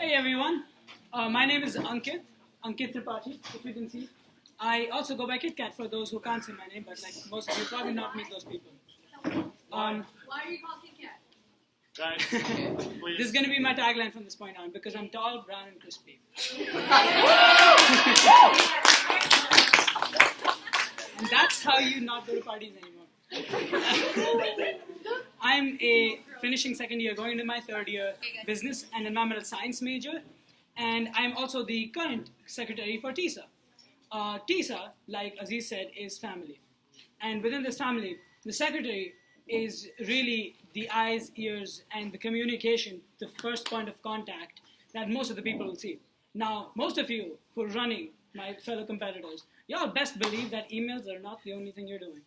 Hey everyone, my name is Ankit Tripathi, if you can see. I also go by Kit Kat for those who can't see my name, but like most of you probably not meet those people. Why are you called Kit Kat? Guys, please. This is going to be my tagline from this point on because I'm tall, brown, and crispy. And that's how you not go to parties anymore. I'm a finishing second year, going into my third year, business and environmental science major, and I'm also the current secretary for TISA. TISA, like Aziz said, is family. And within this family, the secretary is really the eyes, ears, and the communication, the first point of contact that most of the people will see. Now, most of you who are running, my fellow competitors, y'all best believe that emails are not the only thing you're doing.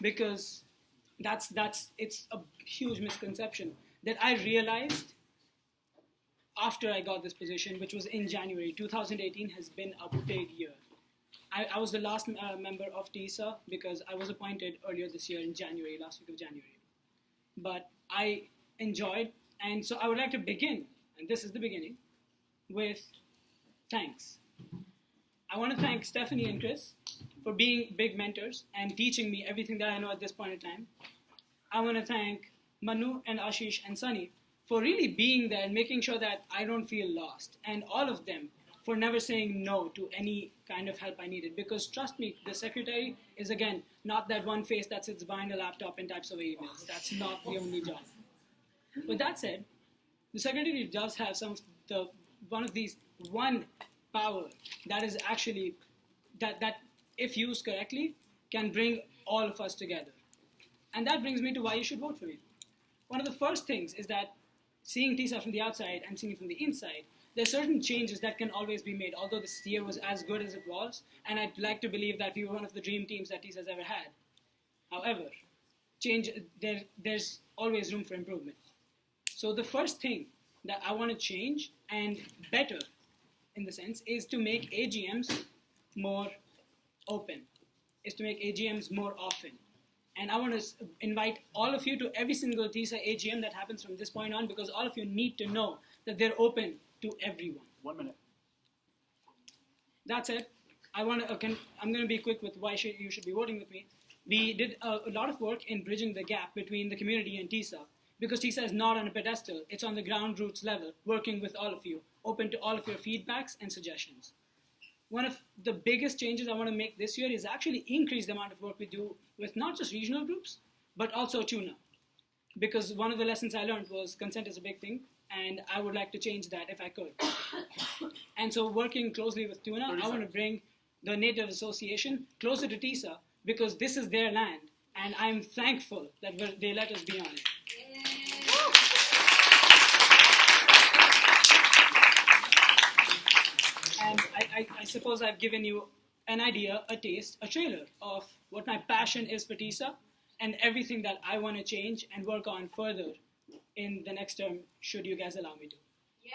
Because it's a huge misconception that I realized after I got this position, which was in January. 2018 has been a big year. I was the last member of TISA because I was appointed earlier this year in January, last week of January. But I enjoyed, and so I would like to begin, and this is the beginning, with thanks. I want to thank Stephanie and Chris for being big mentors and teaching me everything that I know at this point in time. I want to thank Manu and Ashish and Sunny for really being there and making sure that I don't feel lost, and all of them for never saying no to any kind of help I needed. Because trust me, the secretary is, again, not that one face that sits behind a laptop and types away emails. That's not the only job. With that said, the secretary does have one power that is actually, that if used correctly, can bring all of us together. And that brings me to why you should vote for me. One of the first things is that seeing TISA from the outside and seeing it from the inside, there are certain changes that can always be made, although this year was as good as it was, and I'd like to believe that we were one of the dream teams that TISA has ever had. However, there's always room for improvement. So the first thing that I want to change, and better in the sense, is to make AGMs more open, is to make AGMs more often. And I want to invite all of you to every single TISA AGM that happens from this point on, because all of you need to know that they're open to everyone. 1 minute. That's it. I'm going to be quick with why you should be voting with me. We did a lot of work in bridging the gap between the community and TISA, because TISA is not on a pedestal. It's on the ground roots level, working with all of you, open to all of your feedbacks and suggestions. One of the biggest changes I want to make this year is actually increase the amount of work we do with not just regional groups, but also tuna. Because one of the lessons I learned was consent is a big thing, and I would like to change that if I could. And so working closely with tuna, I want to bring the Native Association closer to TISA, because this is their land, and I'm thankful that they let us be on it. And I suppose I've given you an idea, a taste, a trailer of what my passion is for TISA and everything that I want to change and work on further in the next term, should you guys allow me to. Yeah.